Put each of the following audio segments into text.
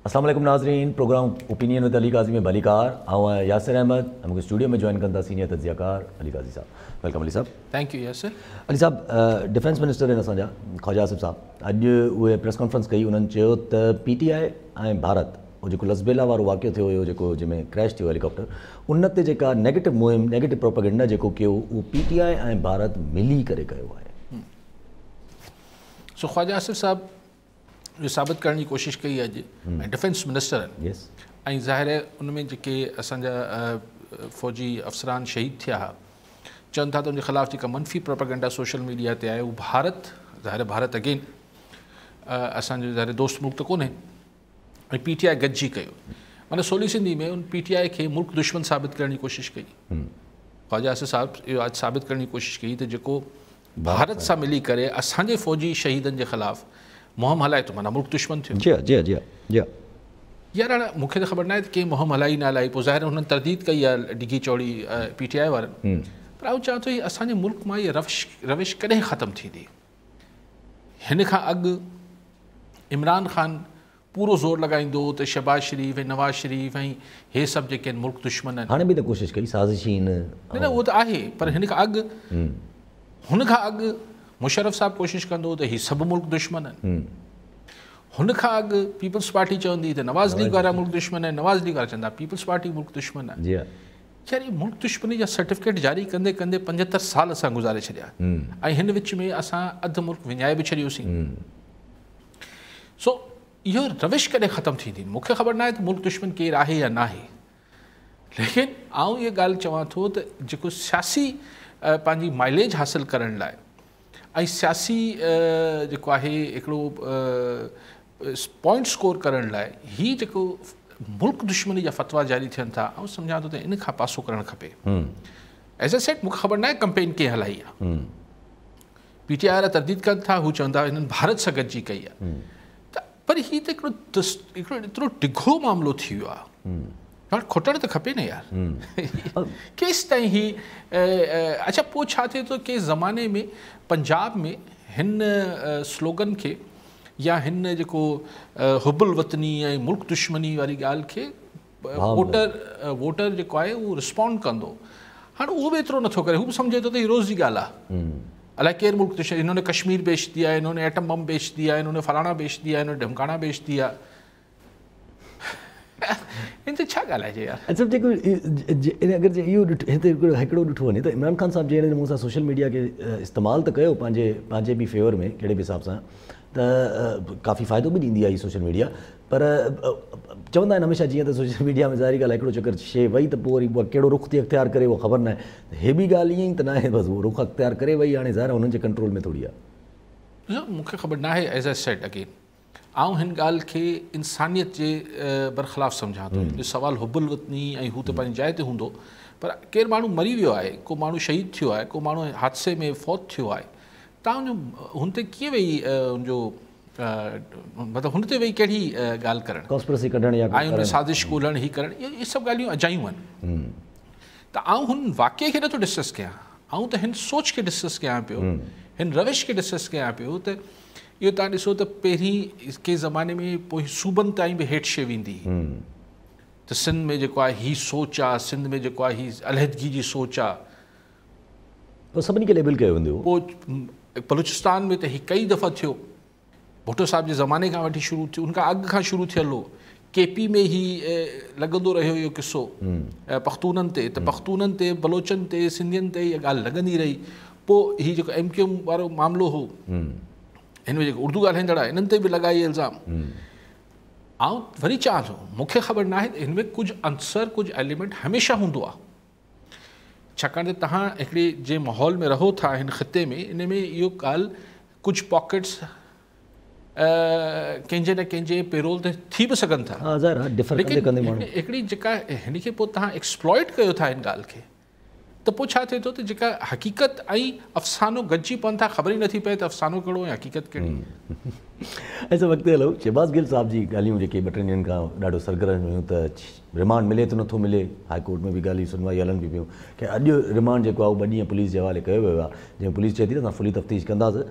अस्सलाम वालेकुम नाज़रीन, प्रोग्राम ओपिनियन विद अली काज़ी में भली कार आऊं यासिर अहमद हमको स्टूडियो में जॉइन कंदा सीनियर तजियाकार Ali Kazi sahab. Welcome Ali sahab. Thank you Yasir. Ali sahab, defence minister आहिनि असांजा ख्वाजा आसिफ साहब, अॼु उहे प्रेस कॉन्फ्रेंस कई। उन्हनि चयो त PTI ऐं भारत उहो जेको लसबेला वारो वाक़ियो थियो हुयो, जेको जंहिंमें क्रैश थियो हेलीकॉप्टर, उन ते जेका नेगेटिव मुहिम नेगेटिव प्रोपेगेंडा जेको कयो उहो PTI ऐं भारत मिली करे कयो आहे। सो ख्वाजा आसिफ साहब जो साबित करण जी कोशिशि कई अॼु ऐं डिफेंस मिनिस्टर आहिनि ऐं ज़ाहिर आहे उनमें जेके असांजा फ़ौजी अफ़सरान शहीद थिया हुआ, चवनि था त उनजे ख़िलाफ़ु जेका मनफ़ी प्रोपेगेंडा सोशल मीडिया ते आहे उहो भारत अगेन असांजो ज़ाहिर दोस्त मुल्क त कोन्हे ऐं PTI गॾिजी कयो। माना सोली सिंधी में उन PTI खे मुल्क दुश्मन साबित करण जी कोशिशि कई। ख्वाजा आसिफ साहब इहो अॼु साबित करण जी कोशिशि कई त जेको भारत सां मिली करे असांजे फ़ौजी शहीदनि जे ख़िलाफ़ु मुहिम हलाए थो, माना मुल्क दुश्मन थियो। जी यार हाणे मूंखे त ख़बर न आहे त कंहिं मुहिम हलाई न हलाई, पोइ ज़ाहिर हुननि तरदीद कई आहे डिघी चौड़ी PTI वारनि, पर आउं चवां थो हीअ असांजे मुल्क मां इहा रविश कॾहिं ख़तमु थींदी। हिन खां अॻु इमरान ख़ान पूरो ज़ोर लॻाईंदो त शहबाज शरीफ़ ऐं नवाज़ शरीफ़ ऐं हे सभु जेके आहिनि मुल्क दुश्मन आहिनि। हाणे बि त कोशिशि कई साज़िशीन न उहो त आहे, पर हिन खां अॻु मुशर्रफ साहब कोशिशि कंदो त हीअ सभु मुल्क दुश्मन आहिनि। हुन खां अॻु पीपल्स पार्टी चवंदी त नवाज़ लीग वारा मुल्क दुश्मन आहिनि, नवाज़ लीग वारा चवंदा पीपल्स पार्टी मुल्क दुश्मन आहे। यार इहे मुल्क दुश्मनी जा सर्टिफिकेट जारी कंदे कंदे 75 साल असां गुज़ारे छॾिया ऐं हिन विच में असां अधु मुल्क विञाए बि छॾियोसीं। सो इहो रविश कॾहिं ख़तमु थींदी? मूंखे ख़बर न आहे त मुल्क दुश्मन केरु आहे या न आहे, लेकिन आउं इहा ॻाल्हि चवां थो त जेको सियासी पंहिंजी माइलेज हासिलु करण लाइ ऐं सियासी जेको आहे हिकिड़ो पॉइंट स्कोर करण लाइ हीअ जेको मुल्क दुश्मनी जा फ़तवा जारी थियनि था, ऐं सम्झां थो त इन खां पासो करणु खपे। एज़ अ सेट मूंखे ख़बर न आहे कंपेन कीअं हलाई आहे। PTI वारा तरदीद कनि था, हू चवंदा हिननि भारत सां गॾिजी कई आहे, त पर हीअ त हिकिड़ो एतिरो डिघो मामिलो थी वियो आहे, खुटण त खपे न यार। केसि ताईं ही अच्छा पोइ छा थिए थो के ज़माने में पंजाब में हिन स्लोगन खे या हिन जेको हुबुल वतनी ऐं मुल्क दुश्मनी वारी ॻाल्हि खे वोटर जेको आहे उहो रिस्पॉन्ड कंदो। हाणे उहो बि एतिरो नथो करे, हू बि सम्झे थो त हीअ रोज़ जी ॻाल्हि आहे। अलाए केरु मुल्क दुश्मन, इन्होंने कश्मीर बेच दिया, इन्होंने एटम बम बेच दिया, इन्होंने फलाना बेच दिया, इन्होंने ढमकाना बेच दिया। इन ते छा ॻाल्हाइजे यार? अच्छा जेको अगरि इहो हिते हिकिड़ो ॾिठो वञे त इमरान ख़ान साहिब जे मूंसां सोशल मीडिया खे इस्तेमालु त कयो पंहिंजे बि फेवर में, कहिड़े बि हिसाब सां त काफ़ी फ़ाइदो बि ॾींदी आहे हीअ सोशल मीडिया, पर चवंदा आहिनि हमेशह जीअं त सोशल मीडिया में ज़ाहिरी ॻाल्हि हिकिड़ो चकर शइ वई त पोइ वरी कहिड़ो रुख़ थी अख़्तियार करे उहो ख़बर न आहे। हे बि ॻाल्हि ईअं ई त न आहे, बसि उहो रुख़ अख़्तियार करे वई, हाणे ज़ाहिर हुननि जे कंट्रोल में थोरी आहे। मूंखे ख़बर न आहे। एज़ अ सेट अगेन आउं हिन ॻाल्हि खे इंसानियत जे बरख़िलाफ़ सम्झां थो। जो सुवालु हुबुल वतनी ऐं हू त पंहिंजी जाइ ते हूंदो, पर केरु माण्हू मरी वियो आहे, को माण्हू शहीद थियो आहे, को माण्हू हादसे में फ़ौत थियो आहे, तव्हां हुन ते कीअं वेही हुनजो मतिलबु हुन ते वेही कहिड़ी ॻाल्हि करणु, कॉन्स्पिरेसी कढणु या ऐं हुन साज़िश ॻोल्हणु ही करणु, इहे सभु ॻाल्हियूं अजायूं आहिनि। त आउं हुन वाक़े खे नथो डिस्कस कयां, आउं त हिन सोच खे डिस्कस कयां पियो, हिन रविश खे डिस्कस कयां पियो त इहो तव्हां ॾिसो त पहिरीं के ज़माने में पोइ सूबनि ताईं बि हेठि शइ वेंदी त सिंध में जेको आहे हीअ सोच आहे, सिंध में जेको आहे हीअ अलहदगी जी सोच आहे, पोइ सभिनी खे लेबल कयो वेंदो। पोइ बलूचिस्तान में त हीअ कई दफ़ा थियो, भुट्टो साहिब जे ज़माने खां वठी शुरू थियो, उनखां अॻु खां शुरू थियल हो। KP में ही लॻंदो रहियो इहो किसो पख़्तूननि ते, त पख़्तूननि ते, बलोचनि ते, सिंधियुनि ते इहा ॻाल्हि लॻंदी रही। पोइ हीअ जेको MQM वारो मामिलो हो, हिन में जेको उर्दू ॻाल्हाईंदड़ आहे इन्हनि ते बि लॻाई इल्ज़ाम। आउं वरी चवां थो मूंखे ख़बर न आहे, हिन में कुझु अंसर कुझु एलिमेंट हमेशह हूंदो आहे, छाकाणि त तव्हां हिकिड़े जे माहौल में रहो था हिन ख़िते में, इन में इहो ॻाल्हि कुझु पॉकेट्स कंहिंजे न कंहिंजे पेरोल ते थी बि सघनि था, हिकिड़ी जेका हिन खे पोइ तव्हां एक्सप्लॉइट कयो था हिन ॻाल्हि खे, त पोइ छा थिए थो त जेका हक़ीक़त ऐं अफ़सानो गॾिजी पवनि था, ख़बर ई नथी पए त अफ़सानो कहिड़ो ऐं हक़ीक़त कहिड़ी। ऐसा वक़्तु हलो शहबाज़ गिल साहब जी ॻाल्हियूं जेके 2-3 ॾींहंनि खां ॾाढो सरगर्म हुयूं त रिमांड मिले थो नथो मिले, हाई कोर्ट में बि ॻाल्हियूं सुनवाई हलनि बि पियूं कि अॼु रिमांड जेको आहे उहो 2 ॾींहं पुलिस जे हवाले कयो वियो आहे, जंहिं पुलिस चए थी न असां फुली तफ़्तीश कंदासीं। ऐं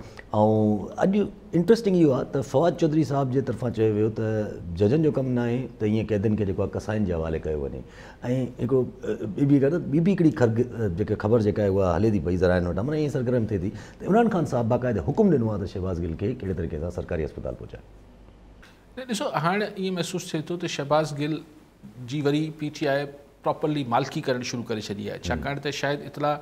अॼु इंट्रस्टिंग इहो आहे त फवाद चौधरी साहब जे तरफ़ां चयो वियो त जजनि जो कमु न आहे त ईअं क़ैदियुनि खे जेको आहे कसाइनि जे हवाले कयो वञे। ऐं हिकिड़ो ॿी बि हिकिड़ी जेके ख़बर जेका आहे उहा हले थी पई ज़राइनि वटां, माना ईअं सरगर्म थिए थी त इमरान ख़ान साहब बाक़ाइदा हुकुम ॾिनो आहे त शहबाज़ गिल खे कहिड़े तरीक़े सां सरकारी अस्पताल पहुचाए। ॾिसो हाणे ईअं महसूसु थिए थो त शहबाज़ गिल जी वरी PTI प्रॉपरली मालिकी करणु शुरू करे छॾी आहे, छाकाणि त शायदि इतला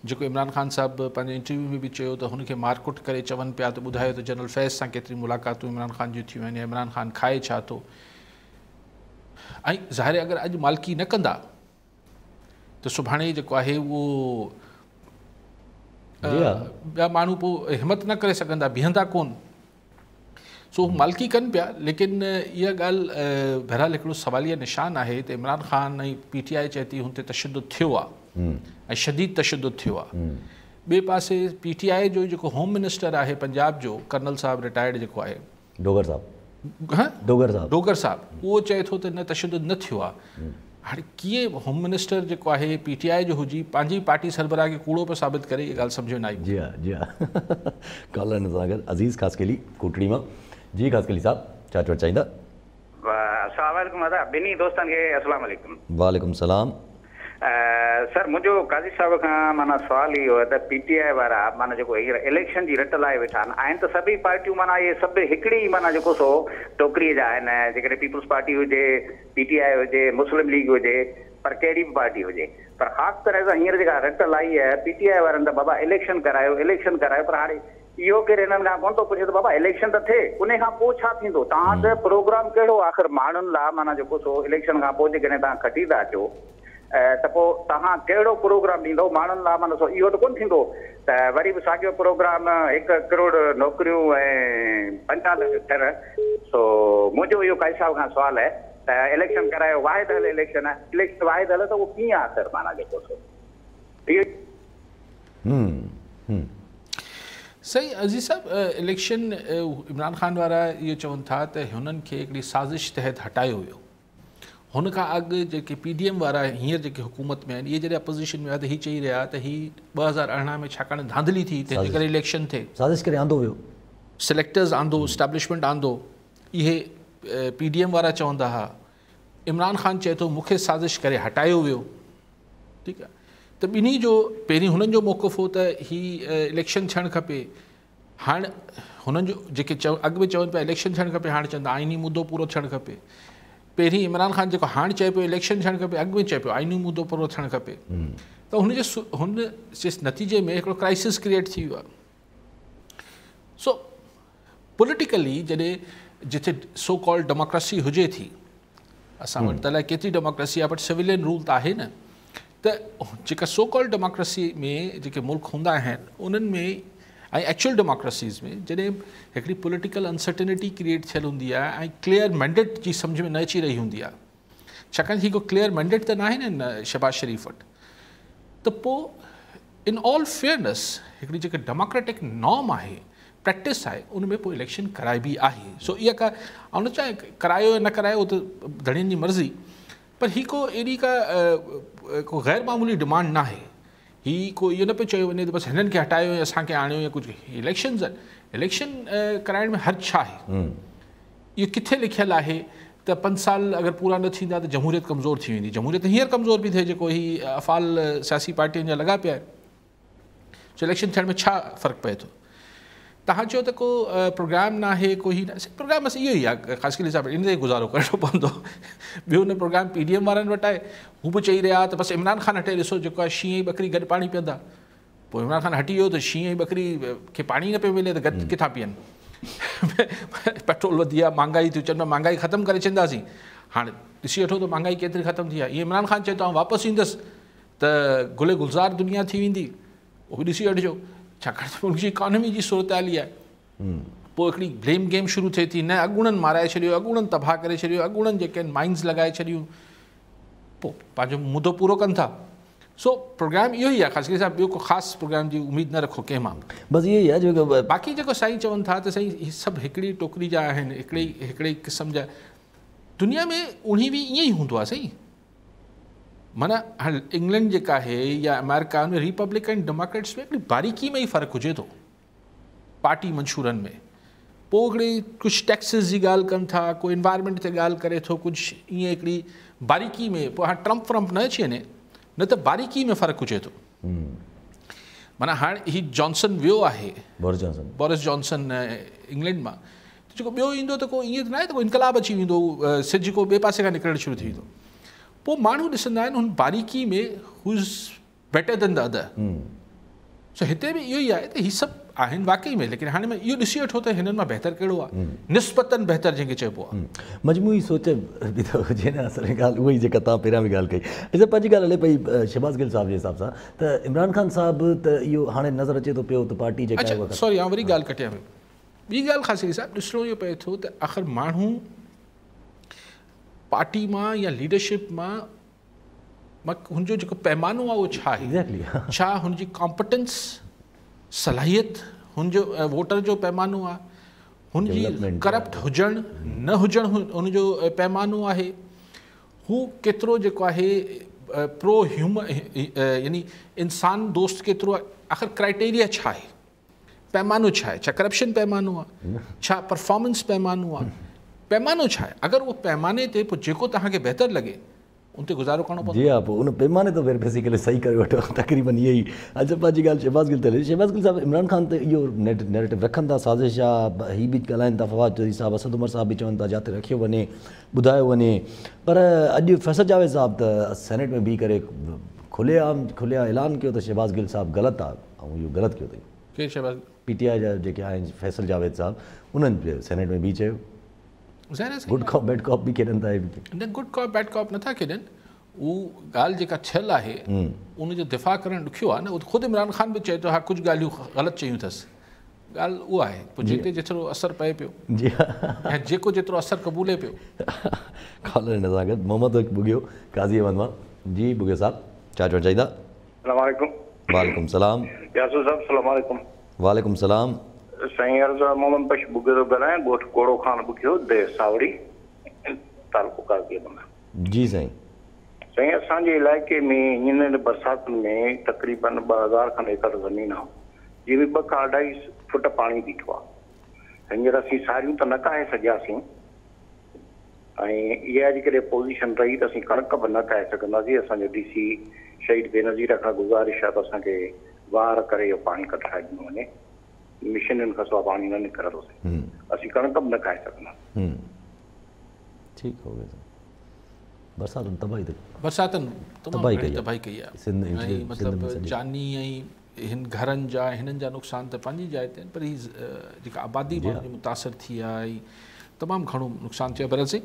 जेको इमरान ख़ान साहब पंहिंजे इंटरव्यू में बि चयो त हुनखे मारकुट करे चवनि पिया त ॿुधायो त जनरल फैज़ सां केतिरी मुलाक़ातूं इमरान ख़ान जूं थियूं आहिनि, इमरान ख़ान खाए छा थो। ऐं ज़ाहिर अगरि अॼु मालिकी न कंदा त सुभाणे जेको आहे उहो ॿिया माण्हू पोइ हिमत न करे सघंदा, बीहंदा कोन। सो मालिकी कनि पिया, लेकिन इहा ॻाल्हि बहरहाल हिकिड़ो सवालिया निशान आहे त इमरान ख़ान ऐं PTI चए थी हुन ते तशद्दुद थियो आहे ऐं शदीद तशद्दुद थियो आहे। ॿिए पासे PTI जो जेको होम मिनिस्टर आहे पंजाब जो, कर्नल साहब रिटायर्ड जेको आहे डोगर साहब, उहो चए थो त न तशद्दुद न थियो आहे। हाणे कीअं होम मिनिस्टर जेको आहे PTI जो हुजी पंहिंजी पार्टी सरबराह खे कूड़ो पियो साबित करे, इहा ॻाल्हि सम्झ में न आई। जी हा कॉलर सां गॾु अज़ीज़ ख़ासकेली कोटड़ी मां। जी ख़ासकेली साहब छा चवणु चाहींदा? अस्सलाम वालेकुम ॿिन्ही दोस्तनि खे अस्सलाम वालेकुम। वालेकुम सलाम। सर मुंहिंजो काज़ी साहब खां माना सुवाल इहो आहे त PTI वारा माना जेको हींअर इलेक्शन जी रट लाइ वेठा आहिनि त सभई पार्टियूं माना इहे सभु हिकिड़ी माना जेको सो टोकरीअ जा आहिनि, जेकॾहिं पीपुल्स पार्टी हुजे, PTI हुजे, मुस्लिम लीग हुजे, पर कहिड़ी बि पार्टी हुजे, पर ख़ासि तरह सां हींअर जेका रट लाई आहे PTI वारनि त बाबा इलेक्शन करायो, पर हाणे इहो केरु हिननि खां कोन थो पुछे त बाबा इलेक्शन त थिए, उन खां पोइ छा थींदो, तव्हां त प्रोग्राम कहिड़ो आख़िर माण्हुनि लाइ माना जेको सो इलेक्शन खां पोइ जेकॾहिं तव्हां खटी था अचो त पोइ तव्हां कहिड़ो प्रोग्राम ॾींदो माण्हुनि लाइ, माना सो इहो त कोन थींदो त वरी बि साॻियो प्रोग्राम 1 करोड़ नौकरियूं ऐं 50 लख घर। सो मुंहिंजो इहो काई साहब खां सुवालु आहे त इलेक्शन करायो, वाहिद हल इलेक्शन आहे, इलेक्शन वाहिद हल त उहो कीअं आहे सर, माना जेको सो इहो सही। अज़ीज़ साहब इलेक्शन इमरान ख़ान वारा इहो चवनि था त हुननि खे हिकिड़ी साज़िश तहत हटायो वियो। हुन खां अॻु जेके PDM वारा हींअर जेके हुकूमत में आहिनि, इहे जॾहिं अपोज़िशन में आहे त हीअ चई रहिया त हीअ 2018 में छाकाणि धांधली थी तंहिंजे करे इलेक्शन थिए, साज़िश करे आंदो वियो, सिलेक्टर्स आंदो, इस्टेब्लिशमेंट आंदो, इहे PDM वारा चवंदा हुआ। इमरान ख़ान चए थो मूंखे साज़िश करे हटायो वियो। ठीकु आहे, त ॿिन्ही जो पहिरीं हुननि जो मौक़िफ़ हो त हीअ इलेक्शन थियणु खपे। हाणे हुननि जो जेके अॻु में चवनि पिया इलेक्शन थियणु खपे, हाणे चवंदा आइनी मुद्दो पूरो थियणु खपे। पहिरीं इमरान ख़ान जेको हाणे चए पियो इलेक्शन थियणु खपे, अॻु में चए पियो आइनी मुद्दो पूरो थियणु खपे। त हुन जे नतीजे में हिकिड़ो क्राइसिस क्रिएट थी वियो आहे। सो पॉलिटिकली जॾहिं जिथे सो कॉल्ड डेमोक्रेसी हुजे थी, असां वटि त अलाए केतिरी डेमोक्रेसी आहे, बट सिविलियन रूल त आहे न, त जेका सो कॉल्ड डेमोक्रेसी में जेके मुल्क हूंदा आहिनि उन्हनि में ऐं एक्चुअल डेमोक्रेसीज़ में जॾहिं हिकिड़ी पॉलिटिकल अनसर्टेनिटी क्रिएट थियल हूंदी आहे ऐं क्लियर मैंडेट जी सम्झ में न अची रही हूंदी आहे, छाकाणि हिकु क्लियर मैंडेट त न आहे न शहबाज़ शरीफ़ वटि, त पोइ इन ऑल फेयरनेस हिकिड़ी जेका डेमोक्रेटिक नॉर्म आहे, प्रैक्टिस आहे, उन में पोइ इलेक्शन कराइबी आहे। सो इहा का न चाहे करायो या न करायो त धणियुनि जी मर्ज़ी, पर ही को अहिड़ी को गैर मामूली डिमांड न आहे। ही को इहो न पियो चयो वञे त बसि हिननि खे हटायो या असांखे आणियो या कुझु। इलेक्शन्स आहिनि, इलेक्शन कराइण में हर्ज़ु छा आहे? इहो किथे लिखियलु आहे त 5 साल अगरि पूरा न थींदा त जमहूरियत कमज़ोर थी वेंदी? जमहूरियत हींअर कमज़ोर बि थिए जेको ही अफ़ाल सियासी पार्टियुनि जा लॻा पिया आहिनि। सो इलेक्शन थियण में छा फ़र्क़ु पए थो? तव्हां चयो त को प्रोग्राम न आहे, कोई न, प्रोग्राम बसि इहो ई आहे ख़ासि करे हिसाब इन ते गुज़ारो करिणो पवंदो। ॿियो न प्रोग्राम PDM वारनि वटि आहे, हू बि चई रहिया त बसि इमरान ख़ान हटे ॾिसो जेको आहे शींहं ऐं ॿकरी गॾु पाणी पीअंदा। पोइ इमरान ख़ान हटी वियो त शींहं ऐं ॿकरी खे पाणी न पियो मिले त गॾु किथां पीअनि? पेट्रोल वधी आहे, महांगाई थी, चवनि महांगाई ख़तमु करे छॾींदासीं। हाणे ॾिसी वठो त महांगाई केतिरी ख़तमु थी आहे। इहे इमरान ख़ान चए थो वापसि ईंदुसि त गुले गुलज़ार दुनिया थी वेंदी, उहो बि ॾिसी वठिजो, छाकाणि त मुल्क जी इकॉनमी जी सूरत हाल ई आहे। पोइ हिकिड़ी ब्लेम गेम शुरू थिए थी, न अॻूणनि माराए छॾियो, अॻूणनि तबाह करे छॾियो, अॻूणनि जेके आहिनि माइंस लॻाए छॾियूं, पोइ पंहिंजो मुदो पूरो कनि था। सो प्रोग्राम इहो ई आहे ख़ासि साहिबु, ॿियो को ख़ासि प्रोग्राम जी उमेदु न रखो कंहिं मां। बसि इहो ई आहे जो बाक़ी जेको साईं चवनि था त साईं हीअ सभु हिकिड़ी टोकरी जा आहिनि, हिकिड़े क़िस्म जा। दुनिया में उणी बि ईअं ई हूंदो आहे साईं। माना हाणे इंग्लैंड जेका आहे या अमेरिका में रिपब्लिकन डेमोक्रेट्स में हिकिड़ी बारीकी में ई फ़र्क़ु हुजे थो पार्टी मंशूरनि में। पोइ हिकिड़ी कुझु टैक्सिस जी ॻाल्हि कनि था, कोई इन्वायरमेंट ते ॻाल्हि करे थो, कुझु ईअं हिकिड़ी बारीकी में। पोइ हाणे ट्रम्प व्रम्प न अची वञे, न त बारीकी में फ़र्क़ु हुजे थो। माना हाणे ही जॉनसन वियो आहे, बोरिस जॉनसन इंग्लैंड मां, त जेको ॿियो ईंदो त को ईअं त न आहे त को इनकलाब अची वेंदो, सिज को ॿिए पासे खां निकिरणु शुरू थी वेंदो। पोइ माण्हू ॾिसंदा आहिनि हुन बारीकी में who is better than the other. So हिते बि इहो ई आहे त हीअ सभु आहिनि वाकई में, लेकिन हाणे मां इहो ॾिसी वठो त हिननि मां बहितर कहिड़ो आहे, निस्बतन बहितर जंहिंखे चइबो आहे। मजमूई सोच बि त हुजे न, असल में ॻाल्हि उहा ई जेका तव्हां पहिरियां बि ॻाल्हि कई। ॾिसो पंहिंजी ॻाल्हि हले पई शहबाज़ गिल साहिब जे हिसाब सां त इमरान ख़ान साहिबु त इहो हाणे नज़र अचे थो पियो त पार्टी जेका अच्छा सॉरी आउं वरी ॻाल्हि कटियां पई। ॿी ॻाल्हि ख़ासि साहिबु ॾिसणो इहो पए थो त आख़िर माण्हू पार्टी मां या लीडरशिप मां हुनजो जेको पैमानो आहे उहो छा आहे, छा हुनजी कॉम्पिटेंस, सलाहियत, हुनजो वोटर जो पैमानो आहे, हुनजी करप्ट हुजणु न हुजणु हुनजो पैमानो आहे, हू केतिरो जेको आहे प्रो ह्यूमन यानी इंसान दोस्त केतिरो आहे। आख़िर क्राइटेरिया छा आहे, पैमानो छा आहे? छा करप्शन पैमानो आहे, छा परफॉर्मेंस पैमानो आहे, पैमानो छा आहे? अगरि उहो पैमाने ते पोइ जेको तव्हांखे बहितर लॻे उन ते गुज़ारो करिणो पवंदो। जी हा, पोइ उन पैमाने ते फिर बेसिकली सही करे वठो, तक़रीबन इहे ई। अच्छा पंहिंजी ॻाल्हि शहबाज़ गिल ते हले। शहबाज़ गिल साहिबु इमरान ख़ान ते इहो नैरेटिव रखनि था, साज़िश आहे, हीअ बि ॻाल्हाइनि था, फवाद चौधरी साहिबु, असद उमर साहिब बि चवनि था जाते रखियो वञे, ॿुधायो वञे। पर अॼु फैसल जावेद साहिबु त सेनेट में बीह करे खुले ऐलान कयो त शहबाज़ गिल साहिबु ग़लति आहे, ऐं इहो ग़लति कयो अथई। केरु शहबाज़? PTI जा जेके आहिनि फैसल जावेद साहिबु, उन्हनि सेनेट में बीह चयो गुड कॉप बैड कॉप बि खेॾनि था। न गुड कॉप बैड कॉप नथा खेॾनि, उहा ॻाल्हि जेका थियल आहे उनजो दिफ़ा करणु ॾुखियो आहे न। उहो ख़ुदि इमरान ख़ान बि चए थो हा कुझु ॻाल्हियूं ग़लति चयूं अथसि, ॻाल्हि उहा आहे। पोइ जिते जेतिरो असरु पए पियो जी हा, ऐं जेको जेतिरो असरु क़बूले पियो। कॉलर हिन सां गॾु मोहम्मद बुगियो काज़ी अहमद मां। जी बुगियो साहिबु छा चवणु चाहींदा? वालेकुम सलाम। यासूर साहब सलाम वालेकुम। वालेकुम सलाम। साईं अर्ज़ा मोहम्मद बख्श बुगियो थो ॻाल्हायां, ॻोठ कोड़ो खान बुगियो दे सावड़ी तालुको काज़ी अहमद। जी साईं। साईं असांजे इलाइक़े में हिन बरसातुनि में तक़रीबन 2000 खनि एकड़ ज़मीन आहे, जंहिंमें 2 खां 2.5 फुट पाणी बीठो आहे। हींअर असीं सारियूं त न काहे सघियासीं, ऐं इहा जेकॾहिं पोज़ीशन रही त असीं कणिक बि न काहे सघंदासीं। असांजो DC शहीद बेनज़ीर खां गुज़ारिश आहे त असांखे वार करे इहो पाणी कढाए ॾिनो वञे। मिशननि खां सवाइ पाणी न निकिरंदो, असीं कणिक बि न खाए सघंदासीं। ठीकु हो गया। बरसातुनि तबाही कई आहे, मतिलबु जानी ऐं हिन घरनि जा हिननि जा नुक़सान त पंहिंजी जाइ ते, पर हीअ जेका आबादी मुतासिर थी आहे, तमामु घणो नुक़सानु थियो आहे। बरसी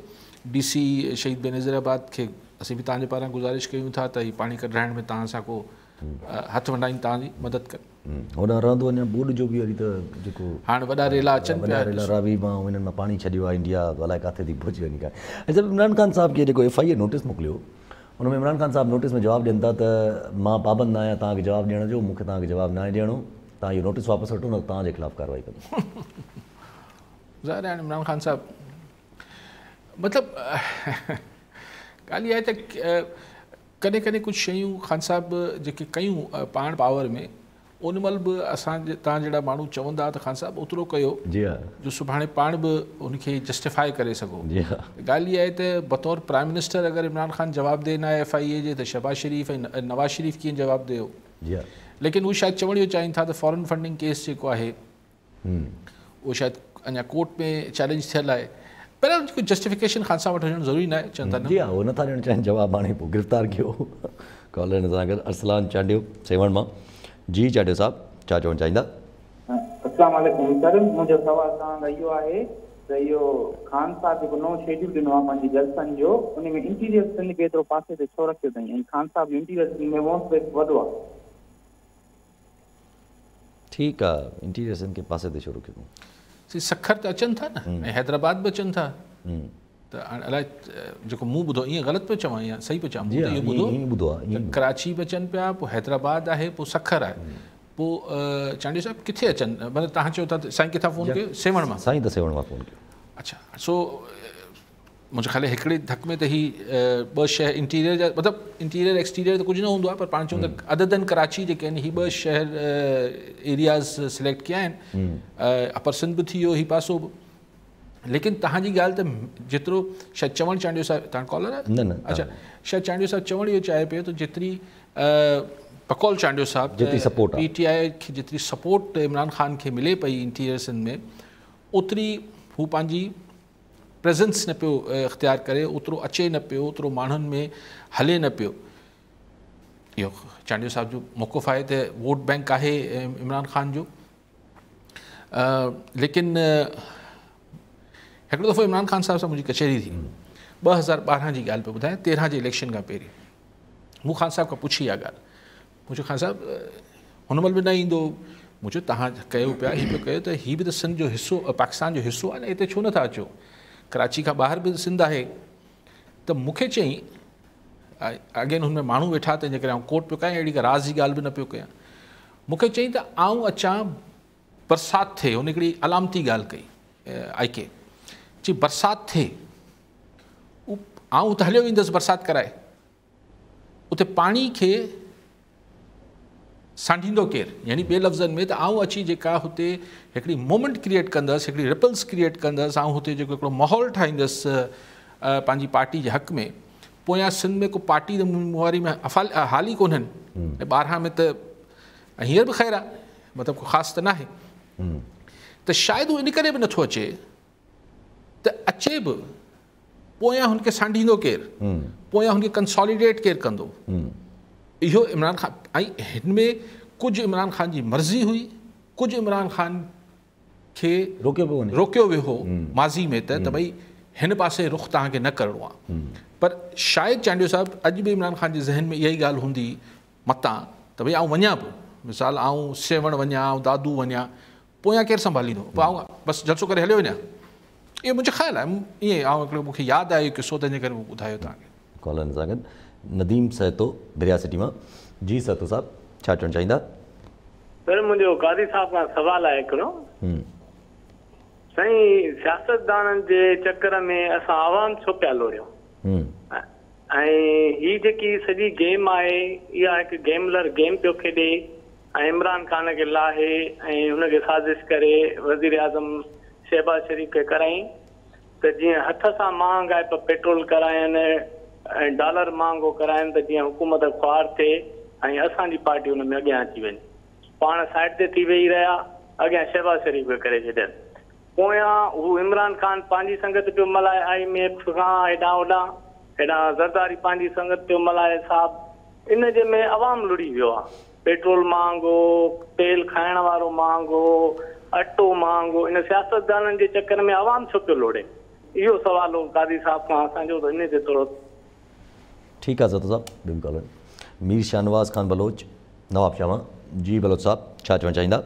DC शहीद बेनज़ीराबाद खे असीं बि तव्हांजे पारां गुज़ारिश कयूं था त हीअ पाणी कढाइण में तव्हां सां को हथ वंडाइनि, तव्हांजी मदद कनि। होॾां रहंदो वञा ॿोॾि जो बि वरी त जेको हाणे वॾा रेला अचनि पिया, रावी मां हिननि मां पाणी छॾियो आहे इंडिया, अलाए किथे थी पहुची वञे। अच्छा इमरान ख़ान साहिब खे जेको FIA नोटिस मोकिलियो, हुन में इमरान ख़ान साहिबु नोटिस में जवाबु ॾियनि था त मां पाबंद न आहियां तव्हांखे जवाबु ॾियण जो, मूंखे तव्हांखे जवाबु न आहे ॾियणो, तव्हां इहो नोटिस वापसि वठो न तव्हांजे ख़िलाफ़ु कार्रवाई कंदो। ज़ाहिर आहे इमरान ख़ान साहिबु मतिलबु ॻाल्हि इहा आहे त कॾहिं कॾहिं कुझु शयूं ख़ान साहिबु जेके कयूं पाण पावर में, उन महिल बि असांजे तव्हां जहिड़ा माण्हू चवंदा त ख़ान साहिबु ओतिरो कयो जी हा जो सुभाणे पाण बि उनखे जस्टिफाई करे सघो। जी हा, ॻाल्हि इहा आहे त बतौर प्राइम मिनिस्टर अगरि इमरान ख़ान जवाबु ॾे न आहे FIA जे, त शहबाज़ शरीफ़ ऐं नवाज़ शरीफ़ कीअं जवाबु ॾियो? जी हा, लेकिन उहे शायदि चवण इहो चाहिनि था त फॉरेन फंडिंग केस जेको आहे उहो शायदि अञा कोर्ट में चैलेंज थियल आहे। पहिरियों जेको जस्टिफिकेशन ख़ान साहिब वटि हुजणु ज़रूरी न आहे, चवनि था न। जी हा, उहो नथा ॾियणु चाहिनि जवाबु, हाणे पोइ गिरफ़्तार कयो। कॉलर हिन सां गॾु अरसलान चांडियो सेवण मां। जी चांडियो साहिबु छा चवणु चाहींदा? अस्सलाम वालेकुम सर, मुंहिंजो सवाल तव्हां इहो आहे त इहो ख़ान साहिब जेको नओं शेड्यूल ॾिनो आहे पंहिंजी जलसनि जो, उन में इंटीरियर सिंध खे एतिरो पासे ते छो रखियो अथई, ऐं ख़ान साहिब जो इंटीरियर सिंध में वोट बेस वधो आहे? ठीकु आहे, इंटीरियर सिंध खे पासे ते छो रखियो? सखर त अचनि था न, ऐं हैदराबाद बि अचनि था, त हाणे अलाए जेको मूं ॿुधो ईअं ग़लति पियो चवां या सही पियो चवां? मूं त इहो ॿुधो त कराची बि अचनि पिया, पोइ हैदराबाद आहे, पोइ सखर आहे, पोइ चांडियो साहिबु किथे अचनि? मतिलबु तव्हां चओ था साईं किथां फ़ोन कयो? सेवण मां? साईं त सेवण मां फ़ोन कयो। अच्छा, सो मुंहिंजे ख़्याल हिकिड़े धक में त ही ॿ शहर इंटीरियर जा, मतिलबु इंटीरियर एक्सटीरियर त कुझु न हूंदो आहे, पर पाण चऊं त अददन कराची जेके आहिनि ही ॿ शहर एरियाज़ सिलेक्ट कया आहिनि। अपर सिंध बि थी वियो, ही पासो बि। लेकिन तव्हांजी ॻाल्हि त जेतिरो शायदि चवणु चांडियो साहिबु, तव्हां कॉलर आहे? न। अच्छा, शायदि चांडियो साहिबु चवणु इहो चाहे पियो त जेतिरी बकौल चांडियो साहिबु जेतिरी सपोर्ट PTI खे जेतिरी सपोर्ट इमरान ख़ान खे मिले पई इंटीरियर सिंध में, ओतिरी हू पंहिंजी प्रेजेंस न पियो इख़्तियार करे, ओतिरो अचे न पियो, ओतिरो माण्हुनि में हले न पियो। इहो चांडियो साहिब जो मौक़ुफ़ आहे त वोट बैंक आहे इमरान ख़ान जो। लेकिन हिकिड़ो दफ़ो इमरान ख़ान साहिब सां मुंहिंजी कचहरी थी, 2012 जी ॻाल्हि पियो ॿुधायां, 13 जे इलेक्शन खां पहिरीं। मूं ख़ान साहिब खां पुछी इहा ॻाल्हि, मुंहिंजो ख़ान साहिबु हुन महिल बि न ईंदो, मुंहिंजो तव्हां कयो पिया, हीअ पियो कयो त हीअ बि त सिंध जो हिसो, पाकिस्तान जो हिसो आहे न, हिते छो नथा अचो? कराची खां ॿाहिरि बि सिंध आहे। त मूंखे चई, अगेन हुन में माण्हू वेठा, तंहिंजे करे आउं कोट पियो कयां, अहिड़ी का राज़ जी ॻाल्हि बि न पियो कयां। मूंखे चई त आउं अचां, बरसाति थिए, हुन हिकिड़ी अलामती ॻाल्हि कई IK, चई बरसाति थिए, आउं त हलियो वेंदुसि बरसाति कराए, उते पाणी खे सांढींदो केरु? यानी ॿिए लफ़्ज़नि में त आउं अची जेका हुते हिकिड़ी मोमेंट क्रिएट कंदुसि, हिकिड़ी रिपल्स क्रिएट कंदुसि, आउं हुते जेको हिकिड़ो माहौल ठाहींदुसि पंहिंजी पार्टी जे हक़ में। पोयां सिंध में को पार्टी त मुआरी में हाली कोन्हनि, 12 में त हींअर बि ख़ैरु आहे, मतिलबु को ख़ासि त न आहे। त शायदि हू इन करे बि नथो अचे त अचे बि, पोयां हुनखे सांढींदो केरु, पोयां हुनखे कंसोलिडेट केरु कंदो? इहो इमरान ख़ान, ऐं हिन में कुझु इमरान ख़ान जी मर्ज़ी हुई, कुझु इमरान ख़ान खे रोकियो वियो हो माज़ी में त भई हिन पासे रुख़ तव्हांखे न करिणो आहे। पर शायदि चांडियो साहिबु अॼु बि इमरान ख़ान जे ज़हन में इहा ई ॻाल्हि हूंदी मतां त भई आउं वञा बि, मिसाल आउं सेवण वञा, आउं दादू वञा, पोयां केरु संभालींदो? पोइ आउं बसि जलसो करे हलियो वञा। इहो मुंहिंजो ख़्यालु आहे, ईअं आउं हिकिड़ो मूंखे यादि आहे इहो किसो, तंहिंजे करे मूं ॿुधायो तव्हांखे। कॉलर सां गॾु नदीम सहतो दरिया सिटी मां। जी सहतो साहिबु, छा चवणु चाहींदा? सर, मुंहिंजो कादी साहिब खां सवाल आहे हिकिड़ो। साईं, सियासतदाननि जे चकर में असां आवाम छो पिया लोड़ियूं? ऐं हीअ जेकी सॼी गेम आहे, इहा हिकु गेमलर गेम पियो खेॾे ऐं इमरान ख़ान खे लाहे ऐं हुनखे साज़िश करे वज़ीर आज़म शहबाज़ शरीफ़ खे कराई त जीअं हथ सां महांगाई पेट्रोल कराइनि ऐं डॉलर महांगो कराइनि, त जीअं हुकूमत ख़्वार थिए ऐं असांजी पार्टी हुन में अॻियां अची वञे। पाण साइड ते थी वेही रहिया, अॻियां शहबाज़ शरीफ़ खे करे छॾनि, पोयां हू इमरान ख़ान पंहिंजी संगत पियो मल्हाए IMF खां हेॾां होॾां, हेॾां ज़रदारी पंहिंजी संगत पियो मल्हाए साहिबु। इन जे में अवाम लुड़ी वियो आहे, पेट्रोल महांगो, तेल खाइण वारो महांगो, अटो महांगो, इन सियासतदाननि जे चकर में अवाम छो पियो लोड़े? इहो सवाल हो कादी साहिब खां असांजो, त इन ते थोरो। ठीकु आहे सहतो साहिबु, ॿियो कॉलर मीर शाहनवाज़ ख़ान बलोच नवाब शाह। जी बलोच साहिबु, छा चवणु चाहींदा?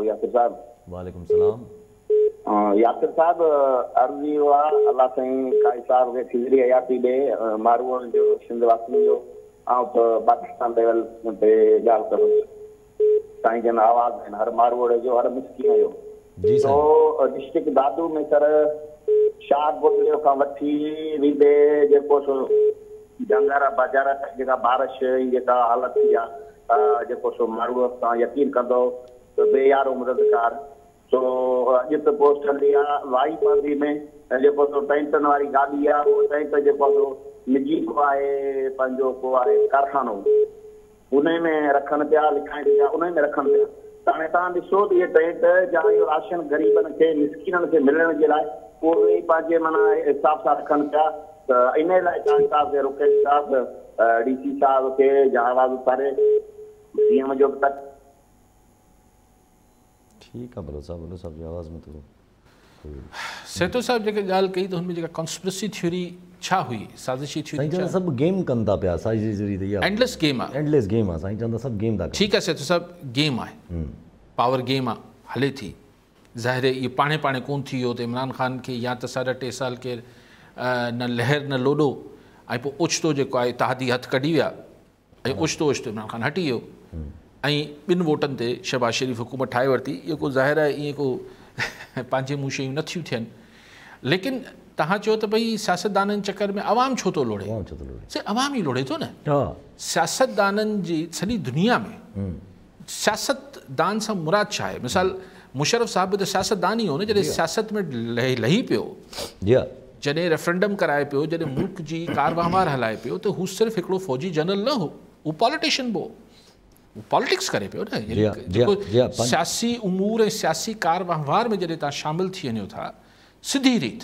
यासिर साहब, वालेकुम सलाम। यासिर साहब, अर्ज़ इहो आहे अलाह साईं काई साहब खे खिज़री हयाती ॾे, मारूअनि जो, सिंध वासियुनि जो, ऐं त पाकिस्तान लेवल ते ॻाल्हि करोसि। साईं जन आवाज़ आहिनि हर मारूअड़े जो, हर मिसकीन जो। तो डिस्ट्रिक्ट दादू में सर शाह गोदड़ियो खां वठी रीबे जेको सो जंगारा बाज़ार जेका बारिश जी जेका हालत थी आहे, जेको सो माण्हू सां यकीन कंदो त बेयारो मददगार। सो अॼु त पोस्ट हली आहे वाई पार्टी में, जेको सो टेंटन वारी गाॾी आहे, उहो टेंट जेको सो निजी को आहे, पंहिंजो को आहे कारखानो, उन में रखनि पिया, लिखाइनि पिया, उन में रखनि पिया। त हाणे तव्हां ॾिसो त इहे टेंट या इहो राशन ग़रीबनि खे, मिसकीननि खे मिलण जे लाइ उहे पंहिंजे माना हिसाब सां रखनि पिया। त इन लाइ तव्हां साहिब खे, रुकेश साहिब, DC साहिब खे आवाज़ उतारे CM जो बि तक। ठीकु आहे बलोच साहिब जी आवाज़ में थोरो सहतो साहिब जेके ॻाल्हि कई त हुनमें जेका कॉन्स्पिरेसी थ्योरी छा हुई, साज़िशी थ्योरी? साईं सभु गेम कनि था पिया, साईं एंडलेस गेम आहे, एंडलेस गेम आहे, साईं चवंदा सभु गेम था। ठीकु आहे सहतो साहिबु, गेम आहे, पावर गेम आहे, हले थी, ज़ाहिर इहो पाणे पाणे कोन थी वियो त इमरान ख़ान खे या त 2.5 साल केरु न लहर न लोॾो ऐं पोइ ओचितो जेको आहे इतिहादी हथु कढी विया ऐं ओचितो इमरान ख़ान हटी वियो ऐं 2 वोटनि ते शहबाज शरीफ़ हुकूमत ठाहे वरिती। इहो को ज़ाहिर आहे ईअं को पंहिंजे मुंहुं शयूं नथियूं थियनि। लेकिन तव्हां चयो त भई सियासतदाननि चकर में आवाम छो थो लोड़े, आवाम ई लोड़े थो न। सियासतदाननि जी सॼी दुनिया में सियासतदान सां मुराद छा आहे? मिसाल मुशर्रफ साहब बि त सियासतदान ई हो न, जॾहिं सियासत में लही पियो, जॾहिं रेफरेंडम कराए पियो, जॾहिं मुल्क जी कारवाहवार हलाए पियो, त हू सिर्फ़ु हिकिड़ो फ़ौजी जनरल न हो, हू पॉलिटिशियन बि हो, हू पॉलिटिक्स करे पियो न। जेको सियासी उमूर ऐं सियासी कारवाहवार में जॾहिं तव्हां शामिल थी वञो था, सिधी रीत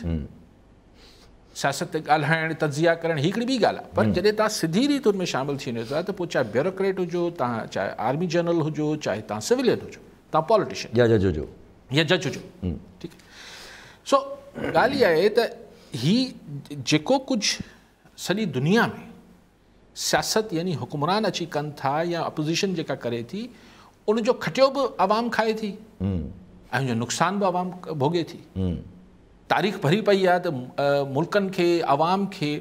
सियासत ते ॻाल्हाइणु तजिया करणु हिकिड़ी ॿी ॻाल्हि आहे, पर जॾहिं तव्हां सिधी रीत उन में शामिल थी वञो था त पोइ चाहे ब्यूरोक्रेट हुजो, तव्हां चाहे आर्मी जनरल हुजो, चाहे तव्हां सिविलियन हुजो, तव्हां पॉलिटिशियन या जज हुजो, ठीकु आहे। सो ॻाल्हि इहा आहे त ही जेको कुझु सॼी दुनिया में सियासत यानी हुकुमरान अची कनि था या अपोज़िशन जेका करे थी, उनजो खटियो बि आवाम खाए थी ऐं उनजो नुक़सान बि आवाम भोगे थी। तारीख़ भरी पई आहे त मुल्कनि खे आवाम खे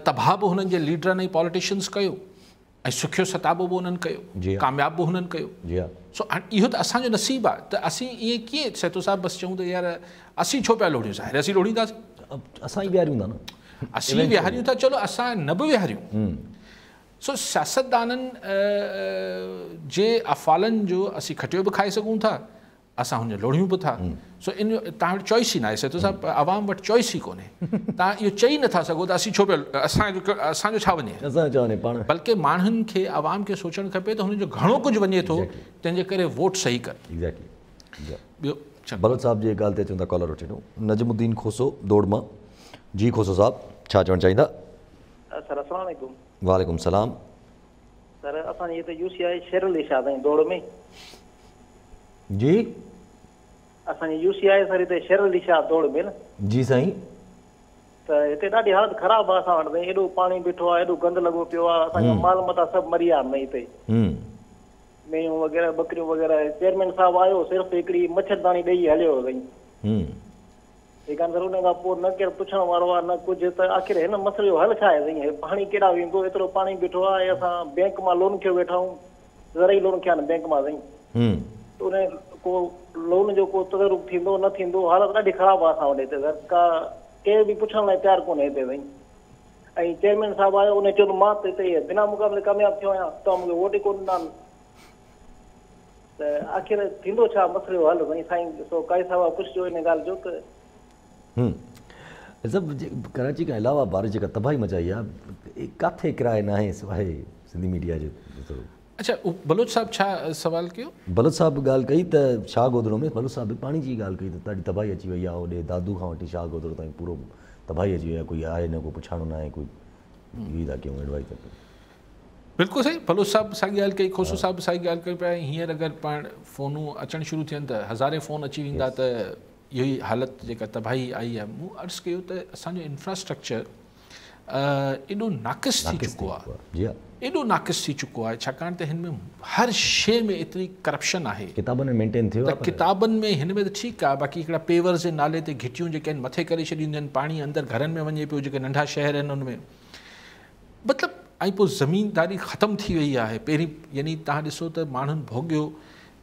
तबाह बि हुननि जे लीडरनि ऐं पॉलिटिशियन्स कयो ऐं सुखियो सताबो बि उन्हनि कयो, कामयाब बि हुननि कयो। सो इहो त असांजो नसीबु आहे त असीं ईअं कीअं सैतो साहिब बसि चऊं त यार असीं छो पिया लोड़ियूं? ज़ाहिर असीं लोड़ींदासीं, असां ई विहारियूं था न, असीं विहारियूं था, चलो असां न बि विहारियूं। सो सियासतदाननि जे अफ़ालनि जो असीं खटियो बि खाई सघूं था, असां हुन लोड़ियूं बि था। सो इन तव्हां वटि चॉइस ई न आहे सैतो साहिब, आवाम वटि चॉइस ई कोन्हे। तव्हां इहो चई नथा सघो त असीं छो पिया, असांजो छा वञे, बल्कि माण्हुनि खे आवाम खे सोचणु खपे त हुनजो घणो कुझु वञे थो, तंहिंजे करे वोट सही कर। ॿियो बलोच साहब जी ॻाल्हि ते अचूं था, कॉलर वठी ॾियूं। नजमुद्दीन खोसो दौड़ मां। जी खोसो साहब, छा चवणु चाहींदा? सर अस्सलाम वालेकुम। वालेकुम सलाम। सर असांजे हिते यूसीआई शेरुल इशाद ऐं दौड़ में जी असांजी यूसीआई सर हिते शेरुल इशाद दौड़ में न। जी साईं। त हिते ॾाढी हालत ख़राबु आहे असां वटि, एॾो पाणी बीठो आहे, एॾो गंद लॻो पियो आहे, असांजा माल मता सभु मरी विया आहिनि हिते, मेंहूं वग़ैरह बकरियूं वग़ैरह। चेयरमैन साहब आयो, सिर्फ़ु हिकिड़ी मच्छरदानी ॾेई हलियो वई। ठीकु आहे सर, उन खां पोइ न केरु पुछण वारो आहे न कुझु। त आख़िर हिन मसइले जो हल छा आहे साईं? पाणी केॾा वेंदो? एतिरो पाणी बीठो आहे, असां बैंक मां लोन खयो वेठा आहियूं, ज़रई लोन खया आहिनि बैंक मां साईं। त उन को लोन जो को तज़रुब थींदो न थींदो, हालत ॾाढी ख़राबु आहे असां वटि हिते सर। का केर बि पुछण लाइ तयारु कोन्हे हिते साईं। ऐं चेयरमैन साहब आयो, उन चयो मां त हिते बिना मुक़ाबले कामयाबु थियो आहियां, तव्हां मूंखे वोट ई कोन ॾिना। त आख़िर थींदो छा मसइले जो हल साईं? साईं ॾिसो काई साहब पुछिजो इन ॻाल्हि जो त। सभु कराची खां अलावा बारिश जेका तबाही मचाई आहे, किथे किराए न आहे सवाइ सिंधी मीडिया जो। अच्छा, बलोच साहब छा सवाल कयो? बलोच साहब ॻाल्हि कई त शाह गोदड़ो में बलोच साहब पाणी जी ॻाल्हि कई त ॾाढी तबाही अची वई आहे, होॾे दादू खां वठी शाह गोदड़ो ताईं पूरो तबाही अची वई आहे। कोई आहे न, कोई पुछाणो न आहे, कोई इहा था कयूं एडवाइस था कयूं। बिल्कुलु सही, बलोच साहब साॻी ॻाल्हि कई, खोसो साहब साॻी ॻाल्हि कई पिया। हींअर अगरि पाण फ़ोनूं अचणु शुरू थियनि त हज़ारे फ़ोन अची वेंदा, त इहो ई हालत जेका तबाही आई आहे। मूं अर्ज़ु कयो त असांजो इंफ्रास्ट्रक्चर एॾो नाक़िस थी चुको आहे, एॾो नाक़िस थी चुको आहे, छाकाणि त हिन में हर शइ में एतिरी करप्शन आहे। किताबनि में मेंटेन थियो त किताबनि में हिन में त ठीकु आहे, बाक़ी हिकिड़ा पेवर जे नाले ते घिटियूं जेके आहिनि मथे करे छॾींदियूं आहिनि, पाणी अंदरि घरनि में वञे पियो, जेके नंढा शहर आहिनि उनमें मतिलबु। ऐं पोइ ज़मीनदारी ख़तमु थी वई आहे। पहिरीं यानी तव्हां ॾिसो त माण्हुनि भोॻियो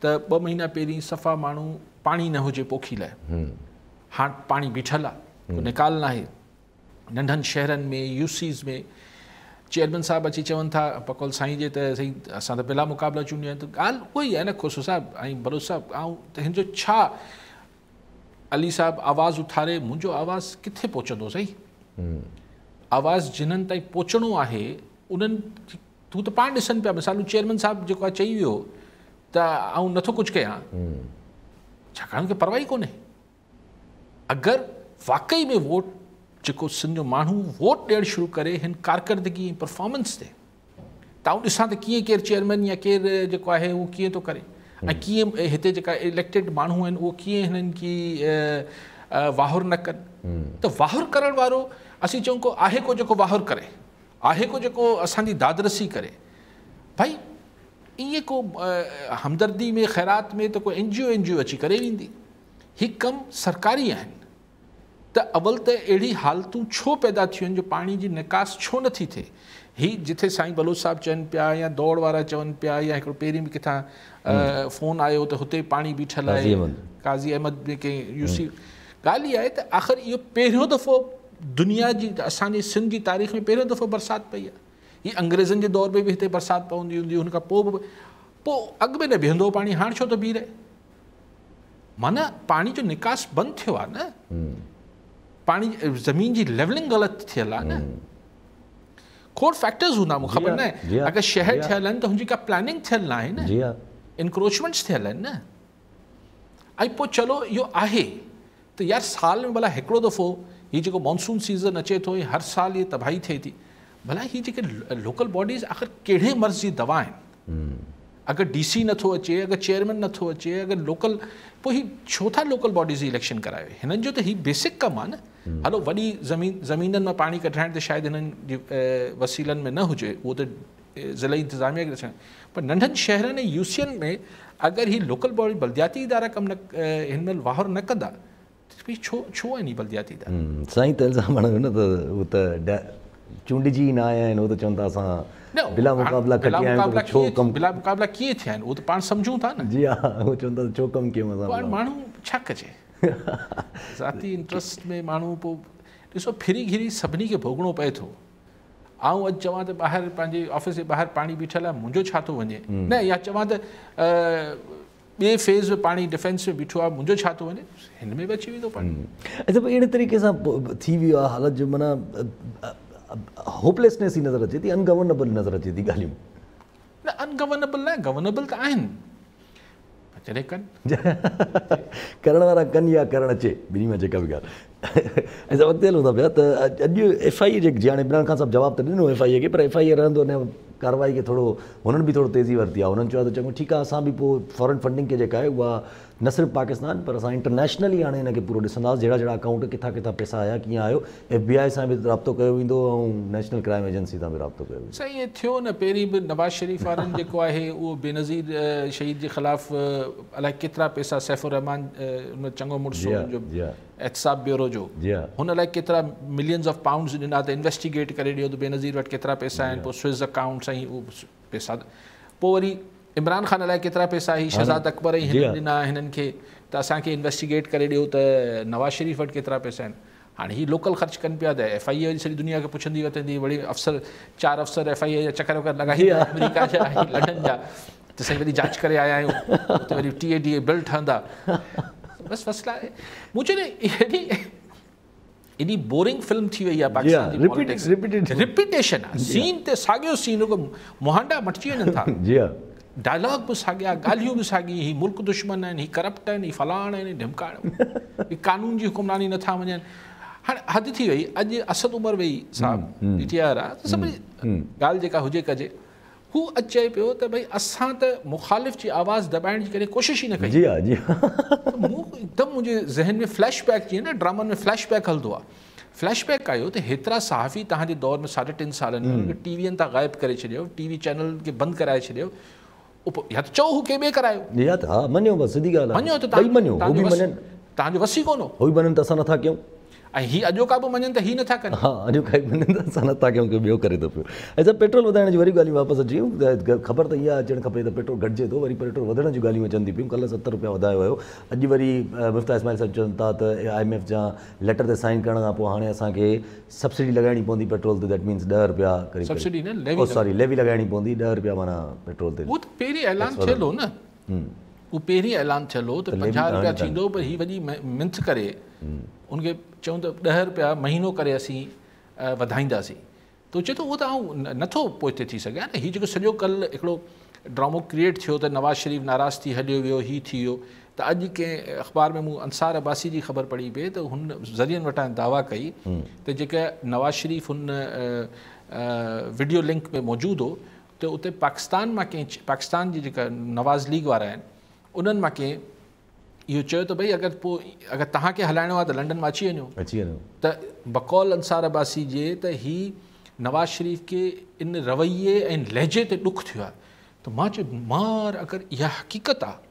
त 2 महीना पहिरीं सफ़ा माण्हू पाणी न हुजे पोखी लाइ, हाणे पाणी बीठल आहे, को निकाल न आहे। नंढनि शहरनि में यूसीज़ में चेयरमैन साहब अची चवनि था पकोल साईं जे त साईं असां त बिला मुक़ाबला चूंडियूं आहिनि। त ॻाल्हि उहा ई आहे न खोसो साहब ऐं बलोच साहब। ऐं त हिन जो छा अली साहब आवाज़ु उथारे, मुंहिंजो आवाज़ु किथे पहुचंदो साईं? आवाज़ु जिन्हनि ताईं पहुचणो आहे उन्हनि तू त पाण ॾिसनि पिया। मिसालूं चेयरमैन साहब जेको आहे चई वियो त आउं नथो कुझु कयां, छाकाणि की परवाही कोन्हे। अगरि वाक़ई में वोट जेको सिंधु माण्हू वोट ॾियणु शुरू करे हिन कारकर्दगी ऐं परफॉर्मेंस ते, त आउं ॾिसां त कीअं केरु चेयरमैन या केरु जेको आहे उहो कीअं थो करे ऐं कीअं हिते जेका इलेक्टेड माण्हू आहिनि उहो कीअं हिननि खे वाहुर न कनि। त वाहुर करण वारो असीं चऊं को आहे को जेको वाहुर करे, आहे को जेको असांजी दादरसी करे। भाई ईअं को हमदर्दी में ख़ैरात में त को NGO अची करे वेंदी। ही कम सरकारी आहिनि त अवल त अहिड़ी हालतूं छो पैदा थियूं आहिनि जो पाणी जी निकास छो नथी थिए। ही जिथे साईं बलोच साहब चवनि पिया या दौड़ वारा चवनि पिया या हिकिड़ो पहिरीं बि किथां फ़ोन आयो त हुते पाणी बीठल आहे, काज़ी अहमद में कंहिं यूसी ॻाल्हि इहा आहे त आख़िर इहो पहिरियों दफ़ो दुनिया जी असांजे सिंध जी तारीख़ में पहिरियों दफ़ो बरसाति पई आहे। हीअ अंग्रेज़नि जे दौर में बि हिते बरसाति पवंदी हूंदी, हुन खां पोइ अॻु में न बीहंदो पाणी, हाणे छो त बीह रहे। माना पाणी जो निकास बंदि थियो आहे न, पाणी ज़मीन जी लेवलिंग ग़लति थियल आहे न। खोड़ फैक्टर्स हूंदा, मूंखे ख़बर न आहे। अगरि शहर थियल आहिनि त हुनजी का प्लानिंग थियल न आहे न, इंक्रोचमेंट्स थियल आहिनि न। ऐं पोइ चलो इहो आहे त यार साल में भला हिकिड़ो दफ़ो हीअ जेको मॉनसून सीज़न अचे थो, हर साल ये तबाही थिए थी, भला हीअ जेके लोकल बॉडीज़ आख़िर कहिड़े मर्ज़ जी दवा आहिनि। अगर डीसी नथो अचे, अगर चेयरमैन नथो अचे, अगर लोकल, पोइ ही छो था लोकल बॉडीज़ जी इलेक्शन करायो? हिननि जो त ही बेसिक कमु आहे न। हलो वॾी ज़मीननि मां पाणी कढाइण त शायदि हिननि जी वसीलनि में न हुजे, उहो त ज़िले इंतिज़ामिया खे ॾिसणु, पर नंढनि शहरनि ऐं यूसीअनि में अगरि ही लोकल बॉडी बल्दियाती इदारा कमु न हिन महिल वाहर न कंदा त भई छो आहिनि बल्दियाती इदारा? साईं त इल्ज़ाम हणो न त उहो त चूंडिजी न आया आहिनि, उहो त चवनि था असां बिला मुक़ाबला बिला मुक़ाबला कीअं थिया आहिनि, उहो त पाण सम्झूं था न। जी हा, उहो चवनि था छो कमु कयूं असां। माण्हू छा कजे, ज़ाती इंट्रस्ट में माण्हू पोइ ॾिसो फिरी घिरी सभिनी खे भोगणो पए थो। आउं अॼु चवां त ॿाहिरि पंहिंजे ऑफिस जे ॿाहिरि पाणी बीठल आहे, मुंहिंजो छा थो वञे न, या चवां त ॿिए फेज़ में पाणी डिफेंस में बीठो आहे, मुंहिंजो छा थो वञे, हिन में बि अची वेंदो पाणी। अच्छा, अहिड़े तरीक़े सां थी वियो आहे हालत जो माना होपलेसनेस ही नज़र अचे थी, अनगवर्नेबल नज़र अचे थी ॻाल्हियूं। न अनगवर्नेबल न, गवर्नेबल त आहिनि, जॾहिं कनि करण वारा कनि या करणु अचे, ॿिन्ही में जेका बि ॻाल्हि। असां अॻिते हलूं था पिया त अॼु FIA जे हाणे इमरान ख़ान साहब जवाबु त ॾिनो FIA खे, पर FIA रहंदो न कार्रवाई खे थोरो हुननि बि थोरो तेज़ी वरिती आहे। हुननि चयो त चङो ठीकु आहे, असां बि पोइ फॉरेन फंडिंग खे जेका आहे उहा न सिर्फ़ु पाकिस्तान पर असां इंटरनेशनली हाणे हिनखे पूरो ॾिसंदासीं, जहिड़ा जहिड़ा अकाउंट किथां किथां पैसा आया, कीअं आयो। FBI सां बि राब्तो कयो वेंदो ऐं नेशनल क्राइम एजेंसी सां बि राब्तो कयो वेंदो। सही इहे थियो न, पहिरीं बि नवाज़ शरीफ़ वारनि जेको आहे उहो बेनज़ीर शहीद जे ख़िलाफ़ु अलाए केतिरा पैसा, सैफ़ुर रहमान उन चङो मुड़ुसु जो एहतसाब ब्यूरो जो, हुन लाइ केतिरा मिलियंस ऑफ पाउंड्स ॾिना त इन्वेस्टिगेट करे ॾियो त बेनज़ीर वटि केतिरा पैसा आहिनि, पोइ स्विस अकाउंट्स ऐं उहो पैसा, पोइ वरी इमरान ख़ान लाइ केतिरा पैसा ही शहज़ाद अकबर ऐं हिननि ॾिना हिननि खे त असांखे इन्वेस्टिगेट करे ॾियो त नवाज़ शरीफ़ वटि केतिरा पैसा आहिनि। हाणे ही लोकल ख़र्च कनि पिया त FIA सॼी दुनिया खे पुछंदी वठंदी, वरी अफ़सर 4 अफ़सर FIA जा चकर वकर लॻाई अमेरिका जा लंडन जा, त साईं वरी जांच करे आया आहियूं, त वरी TADA बिल ठहंदा, बसि मसला आहे। मुंहिंजो एॾी बोरिंग फिल्म थी वई आहे पाकिस्तान जी पॉलिटिक्स, रिपीटेशन आहे, सीन ते साॻियो सीन, मुहांडा मटिजी वञनि था, डायलॉग बि साॻिया, ॻाल्हियूं बि साॻी, ही मुल्क दुश्मन आहिनि, ही करप्ट आहिनि, ही फलाण आहिनि, ढिमकाण, ही कानून जी हुकुमरानी नथा वञनि। हाणे हद थी वई, अॼु असद उमर वेई साहब PTR आहे, त सभई ॻाल्हि जेका हुजे कजे, हू अॼु चए पियो त भई असां त मुख़ालिफ़ जी आवाज़ दॿाइण जी कॾहिं कोशिशि ई न कई। मूं हिकदमि मुंहिंजे ज़हन में फ्लैशबैक, जीअं न ड्रामनि में फ्लैशबैक हलंदो आहे, फ्लैशबैक आयो त हेतिरा सहाफ़ी तव्हांजे दौर में 3.5 सालनि में TVनि तां ग़ाइबु करे छॾियो, TV चैनल खे बंदि कराए छॾियो, या त चओ हू के ॿिए करायो, या त हा मञो, बसि सिधी ॻाल्हि आहे, मञो त तव्हांजो वसी कोन्हो, हो बि मञनि त असां नथा कयूं, ऐं हीअ अॼोका बि मञनि त हीअ नथा कनि, हा अॼोका बि मञनि त असां नथा कयूं, ॿियो करे थो पियो। ऐं पेट्रोल वधाइण जी वरी ॻाल्हियूं वापसि अची वियूं, ख़बर त इहा अचणु खपे त पेट्रोल घटिजे थो, वरी पेट्रोल वधण जूं ॻाल्हियूं अचनि थी पियूं। कल्ह 70 रुपया वधायो वियो, अॼु वरी मुफ्ता इस्माइल साहिब चवनि था त IMF जा लेटर ते साइन करण खां पोइ हाणे असांखे सब्सिडी लॻाइणी पवंदी पेट्रोल ते, दैट मीन्स 10 रुपया करीब, सब्सिडी न सॉरी लेवी लॻाइणी पवंदी 10 रुपया माना पेट्रोल ते। उहो त पहिरीं ऐलान थियल हो न, उहो पहिरीं ऐलान थियल हो त 50 रुपया थींदो, पर हीअ वॾी मिंथ करे उनखे चऊं त 10 रुपया महीनो करे असीं वधाईंदासीं, त चए थो उहो त आउं नथो पोइ हिते थी सघियां न। हीअ जेको सॼो कल्ह हिकिड़ो ड्रामो क्रिएट थियो त नवाज़ शरीफ़ नाराज़ थी हलियो वियो, हीअ थी वियो, त अॼु कंहिं अख़बार में मूं अंसार अब्बासी जी ख़बर पढ़ी पई त हुन ज़रियनि वटां दावा कई त जेका नवाज़ शरीफ़ हुन वीडियो लिंक में मौजूदु हो त उते पाकिस्तान मां कंहिं, पाकिस्तान जी जेका नवाज़ लीग वारा आहिनि उन्हनि मां कंहिं इहो चयो त भई अगरि तव्हांखे हलाइणो आहे त लंडन मां अची वञो, त बकौल अंसार अब्बासी जे त ही नवाज़ शरीफ़ खे इन रवैये ऐं लहजे ते ॾुखु थियो आहे। त मां चयो मार अगरि इहा हक़ीक़त आहे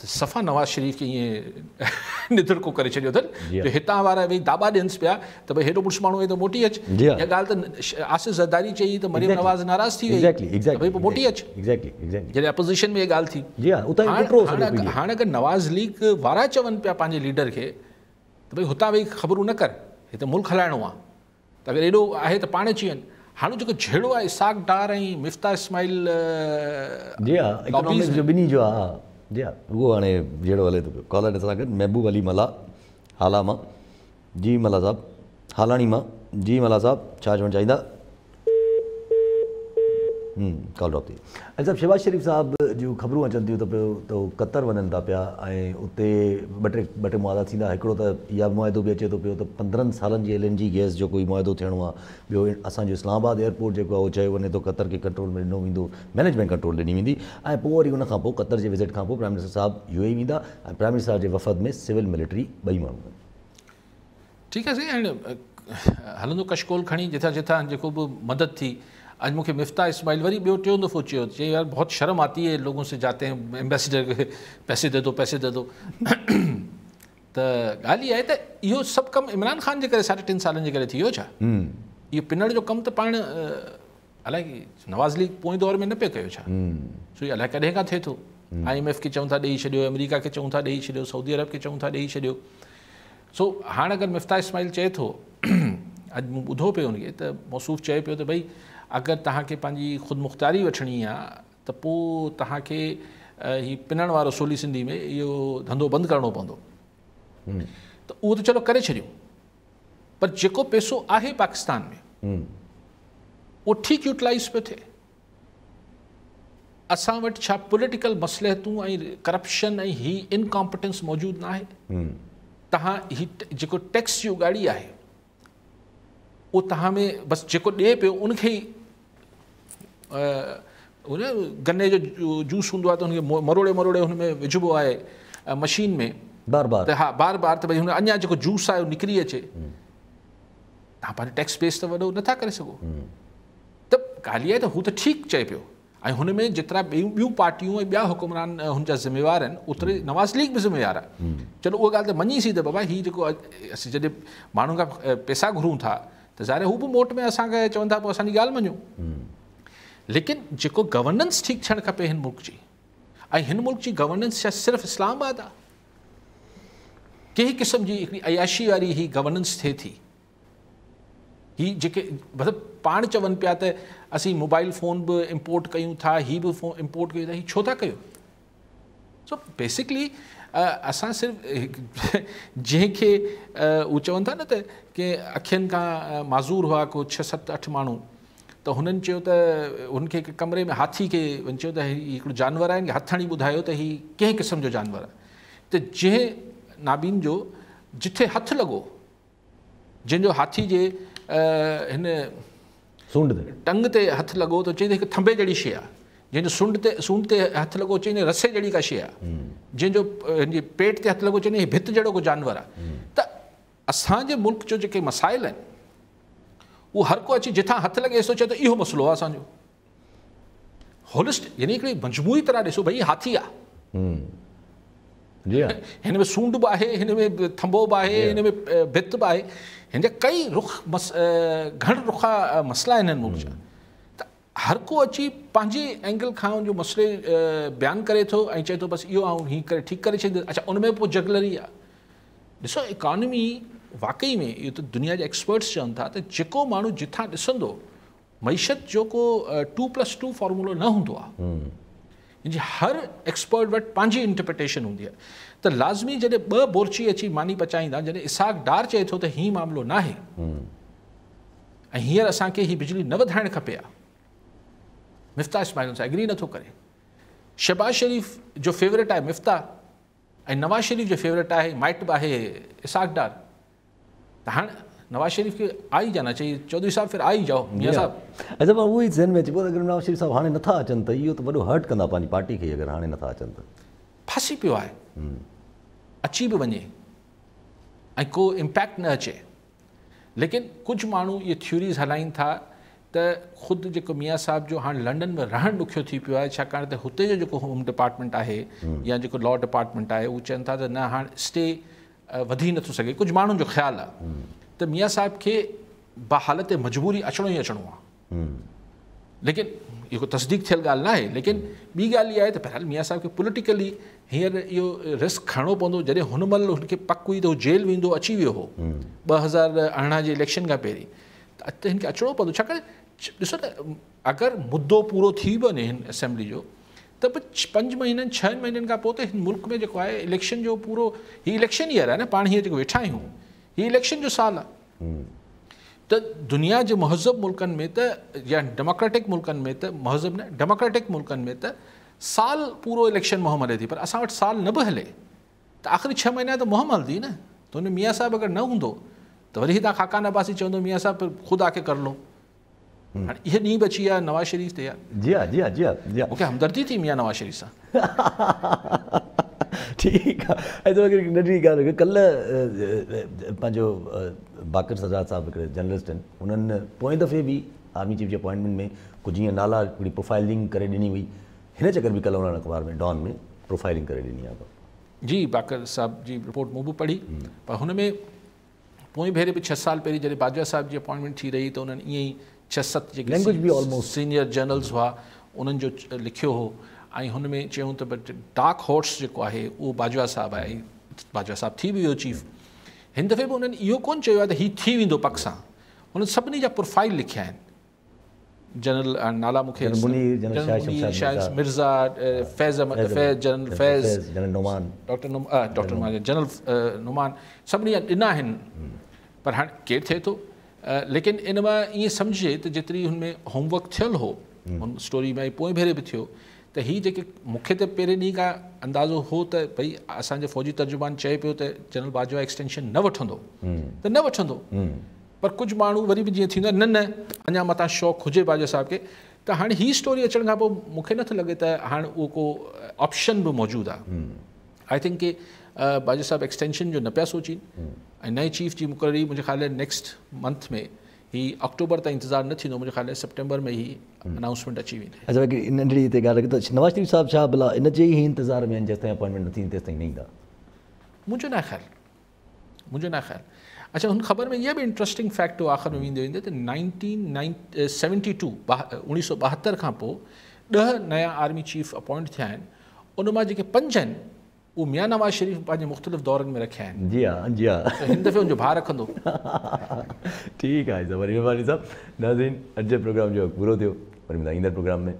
सफ़ा नवाज़ शरीफ़ खे ईअं निधर को करे छॾियो अथनि जो हितां वारा वेही दाॿा ॾियनिसि पिया त भई हेॾो पुरुष माण्हू त मोटी अचु। इहा ॻाल्हि त आसिफ़ ज़रदारी चई त मरियम नवाज़ नाराज़ थी वई भई पोइ मोटी अचु, जॾहिं अपोज़िशन में इहा ॻाल्हि थी। हाणे अगरि नवाज़ लीग वारा चवनि पिया पंहिंजे लीडर खे त भई हुतां वेही ख़बरूं न कर, हिते मुल्क हलाइणो आहे, त अगरि एॾो आहे त पाण अची वञनि। हाणे जेको झेड़ो आहे इसाक डार ऐं मिफ्ता इस्माइल ॿिन्ही जो आहे जी हा, उहो हाणे जहिड़ो हले थो पियो। कॉलर सां गॾु महबूब अली मला हाला मां। जी मला साहब, हालाणी मां। जी मला साहब, छा चवणु चाहींदा? कॉल ड्रॉप थी। ऐं साहब शहबाज शरीफ़ साहब जूं ख़बरूं अचनि थियूं त पियो त उहो कतर वञनि था पिया ऐं उते ॿ टे मुआदा थींदा। हिकिड़ो त इहा मुआदो बि अचे थो पियो त 15 सालनि जी LNG गैस जो कोई मुआदो थियणो आहे। ॿियो असांजो इस्लामाबाद एयरपोर्ट जेको आहे उहो चयो वञे थो कतर खे कंट्रोल में ॾिनो वेंदो, मैनेजमेंट कंट्रोल ॾिनी वेंदी। ऐं पोइ वरी उन खां पोइ कतर जे विज़िट खां पोइ प्राइम मिनिस्टर साहब UAE वेंदा ऐं प्राइम मिनिस्टर साहब जे वफ़द में सिविल मिलिट्री ॿई माण्हू। ठीकु आहे साईं, हलंदो कशकोल खणी जिथां जिथां जेको बि मदद थी। आज मुझे मिफ्ता इस्माइल वरी ॿियो टियों दफ़ो चयो, चई यार बहुत शर्म आती है लोगों से जाते हैं एम्बेसडर के पैसे दे दो त ॻाल्हि इहा आहे त इहो सभु कमु इमरान ख़ान जे करे 3.5 सालनि जे करे थी वियो छा? इहो पिनण जो कमु त पाण अलाए नवाज़ लीग पोएं दौर में न पियो कयो छा? सो अलाए कॾहिं खां थिए थो। IMF खे चऊं था ॾेई छॾियो, अमेरिका खे चऊं था ॾेई छॾियो, सऊदी अरब खे चऊं था ॾेई छॾियो। सो हाणे अगरि मिफ्ता इस्माइल चए थो, अॼु मूं ॿुधो पियो हुनखे त मौसूफ़ चए पियो त भई अगरि तव्हांखे पंहिंजी ख़ुदमुख़्तारी वठणी आहे त पोइ तव्हांखे हीउ पिनण वारो सोली सिंधी में इहो धंधो बंदि करिणो पवंदो। त उहो त चलो करे छॾियो, पर जेको पैसो आहे पाकिस्तान में उहो ठीकु यूटिलाइज़ पियो थिए। असां वटि छा पॉलिटिकल मसलहतूं ऐं करप्शन ऐं ही इनकॉम्पिटेंस मौजूदु न आहे? तव्हां ही जेको टैक्स जी उगाड़ी आहे उहो तव्हां में बसि जेको ॾिए पियो उनखे ई गन्ने जो जूस हूंदो आहे त हुनखे मरोड़े हुन में विझिबो आहे मशीन में बार बार त भई हुन अञा जेको जूस आहे उहो निकिरी अचे। तव्हां पंहिंजो टैक्स बेस त वॾो नथा करे सघो। त ॻाल्हि आहे त हू त ठीकु चए पियो ऐं हुन में जेतिरा ॿियूं पार्टियूं ऐं ॿिया हुकुमरान हुनजा ज़िम्मेवार आहिनि ओतिरे नवाज़ लीग बि ज़िम्मेवार आहे। चलो उहा ॻाल्हि त मञीसीं त बाबा हीउ जेको असीं जॾहिं माण्हुनि खां पैसा घुरूं था त ज़ाहिर हू बि मोट में असांखे चवनि था पोइ असांजी ॻाल्हि मञो। लेकिन जेको गवर्नेंस ठीकु थियणु खपे हिन मुल्क जी, ऐं हिन मुल्क जी गवर्नेंस छा सिर्फ़ु इस्लामाबाद आहे? कंहिं क़िस्म जी हिकिड़ी अयाशी वारी ही गवर्नेंस थिए थी। ही जेके मतिलबु पाण चवनि पिया त असीं मोबाइल फ़ोन बि इम्पोर्ट कयूं था, ही बि इम्पोर्ट कयूं था, ही छो था कयो? सो बेसिकली असां सिर्फ़ु जंहिंखे उहो चवनि था न त की अखियुनि खां माज़ूर हुआ को 6, 7, 8 माण्हू, त हुननि चयो त हुनखे हिकु कमरे में हाथी खे वञी चयो त हिकिड़ो जानवर आहे, हथु हणी ॿुधायो त हीउ कंहिं क़िस्म जो जानवर आहे। त जंहिं नाबीन जो जिथे हथु लॻो, जंहिंजो हाथी जे हिन सूंड ते टंग ते हथु लॻो त चई त हिकु थंबे जहिड़ी शइ आहे, जंहिंजो सूंड ते हथु लॻो चई रसे जहिड़ी का शइ आहे, जंहिंजो हिनजे पेट ते हथु लॻो चई भित जहिड़ो को जानवर आहे। त असांजे मुल्क जो जेके मसाइल आहिनि उहो हर को अची जिथां हथु लॻे थो चए त इहो मसइलो आहे असांजो। होलिस्ट यानी हिकिड़ी मजमूई तरह ॾिसो भई हाथी आहे, हिन में सूंड बि आहे, हिन में थंबो बि आहे, हिन में भित बि आहे, हिन जा कई घण रुखा मसइला आहिनि हिन मुल्क जा। त हर को अची पंहिंजे एंगल खां उनजो मसइले बयानु करे थो ऐं चए थो बसि इहो ऐं हीअं करे ठीकु करे छॾींदो। अच्छा, उन में पोइ जगलरी आहे। ॾिसो इकॉनमी वाकई में इहो त दुनिया जा एक्सपर्ट्स चवनि था त जेको माण्हू जिथां ॾिसंदो मईशत जो को 2+2 फॉर्मूलो न हूंदो आहे। जी हर एक्सपर्ट वटि पंहिंजी इंटरप्रिटेशन हूंदी आहे। त लाज़मी जॾहिं 2 बोरची अची मानी पचाईंदा, जॾहिं इसाक डार चए थो त हीउ मामिलो न आहे ऐं हींअर असांखे हीअ बिजली न वधाइणु खपे आहे, मिफ्ता इस्माइल सां एग्री नथो करे। शहबाज शरीफ़ जो फेवरेट आहे मिफ्ता ऐं नवाज़ शरीफ़ जो फेवरेट आहे माइट बि आहे इसाक डार। त हाणे नवाज़ शरीफ़ खे आई जाना चाहिए, चौधरी साहब फिर आई जाओ मियां साहब। अच्छा, मां उहो ई ज़हन में अचे पियो अगरि नवाज़ शरीफ़ साहब हाणे नथा अचनि त इहो त वॾो हर्ट कंदा पंहिंजी पार्टी खे। अगरि हाणे नथा अचनि त फासी पियो आहे, अची बि वञे ऐं को इम्पैक्ट न अचे। लेकिन कुझु माण्हू इहे थ्योरीज़ हलाइनि था त ख़ुदि जेको मियाँ साहिब जो हाणे लंडन में रहणु ॾुखियो थी पियो आहे, छाकाणि त हुते जो जेको होम डिपार्टमेंट आहे या जेको लॉ डिपार्टमेंट आहे उहे चवनि था त न हाणे स्टे वधी नथो सघे। कुझु माण्हुनि जो ख़्यालु आहे त मियाँ साहिब खे बहालत मजबूरी अचिणो ई अचिणो आहे, लेकिन इहो तस्दीक थियल ॻाल्हि न आहे। लेकिन ॿी ॻाल्हि इहा आहे त बहरहाल मियाँ साहिब खे पॉलिटिकली हींअर इहो रिस्क खणणो पवंदो। जॾहिं हुन महिल हुनखे पक हुई त हू जेल वेंदो, अची वियो हो 2018 जे इलेक्शन खां पहिरीं, त हिनखे अचिणो पवंदो। छाकाणि ॾिसो न, अगरि मुद्दो पूरो थी वञे हिन असेंबली जो त बि 5 महीननि 6 महीननि खां पोइ त हिन मुल्क में जेको आहे इलेक्शन जो पूरो, हीअ इलेक्शन ईयर आहे न, पाण हीअं जेको वेठा आहियूं हीअ इलेक्शन जो साल आहे। त दुनिया जे महज़ब मुल्कनि में त या डेमोक्रेटिक मुल्कनि में त, महज़ब न डेमोक्रेटिक मुल्कनि में त साल पूरो इलेक्शन मुहिम हले थी, पर असां वटि साल न बि हले त आख़िरी 6 महीना त मुहिम हलंदी न। त हुन मियाँ साहिबु अगरि न हूंदो त वरी तव्हां खाकान अब्बासी चवंदो मियाँ साहिबु ख़ुदि आके कर लो। हाणे इहे ॾींहुं बि अची विया नवाज़ शरीफ़ ते यार। जी हा जी हा जी हा जी हा, मूंखे हमदर्दी थी मियाँ नवाज़ शरीफ़ सां। ठीकु आहे। ऐं नंढी ॻाल्हि, कल्ह पंहिंजो बाक़िर सजाद साहिबु हिकिड़े जर्नलिस्ट आहिनि, उन्हनि पोएं दफ़े बि आर्मी चीफ जे अपॉइंटमेंट में कुझु ईअं नाला हिकिड़ी प्रोफाइलिंग करे ॾिनी हुई। हिन चकर बि कल्ह उन्हनि अख़बार में डॉन में प्रोफाइलिंग करे ॾिनी आहे। जी, बाक़िर साहिब जी रिपोर्ट मूं बि पढ़ी, पर हुन में पोइ भेरे बि 6 साल पहिरीं जॾहिं बाजवा साहिब जी अपॉइंटमेंट थी रही त उन्हनि ईअं ई 6-7 जेके सीनियर जर्नल्स हुआ उन्हनि जो लिखियो हो। ऐं हुन में चयूं त डार्क हॉर्स जेको आहे उहो बाजवा साहिबु आहे। बाजवा साहिबु थी वियो चीफ। हिन दफ़े बि उन्हनि इहो कोन चयो आहे त हीउ थी वेंदो पक सां, हुननि सभिनी जा प्रोफाइल लिखिया आहिनि। जनरल नाला मूंखे मिर्ज़ा, जनरल फैज़, डॉक्टर जनरल नुमान, सभिनी जा ॾिना आहिनि। पर हाणे केरु थिए थो, लेकिन इन मां ईअं सम्झे त जेतिरी हुन में होमवर्क थियल हो हुन स्टोरी में, पोइ भेरे बि थियो त हीअ जेके मूंखे त पहिरें ॾींहं खां अंदाज़ो हो त भई असांजो फ़ौजी तर्जुमान चए पियो त जनरल बाजवा एक्सटेंशन न वठंदो त न वठंदो, पर कुझु माण्हू वरी बि जीअं थींदो आहे न अञा मथां शौक़ु हुजे बाजवा साहिब खे। त हाणे हीअ स्टोरी अचण खां पोइ मूंखे नथो लॻे त हाणे उहो को ऑप्शन बि मौजूदु आहे। आई थिंक के बाजवा साहिब एक्सटेंशन जो न पिया सोचीनि, ऐं नए चीफ जी मुक़ररी मुंहिंजे ख़्याल आहे नेक्स्ट मंथ में, ही अक्टूबर ताईं इंतज़ारु न थींदो, मुंहिंजे ख़्याल आहे सितंबर में ही अनाउंसमेंट अची वेंदी। अच्छा, नंढड़ी हिते ॻाल्हि रखे त नवाज़ शरीफ़ साहिबु छा भला इन जे ई इंतज़ार में आहिनि जेसिताईं अपॉइंटमेंट न थींदी तेसिताईं न ईंदा? मुंहिंजो न ख़्याल। अच्छा, हुन ख़बर में इहा बि इंट्रस्टिंग फैक्ट हो आख़िर में वेंदे वेंदे त 1972 खां पोइ 10 नया आर्मी चीफ अपॉइंट थिया आहिनि। उन मां जेके 5 आहिनि उहे मियाँ नवाज़ शरीफ़ पंहिंजे मुख़्तलिफ़ दौरनि में रखिया आहिनि। जी हा जी हा, हिन दफ़े हुनजो भाउ रखंदो। ठीकु आहे, वरी महिरबानी साहिबु। नाज़रीन, अॼु जे प्रोग्राम जो पूरो थियो, वरी मिलंदा ईंदड़ प्रोग्राम में।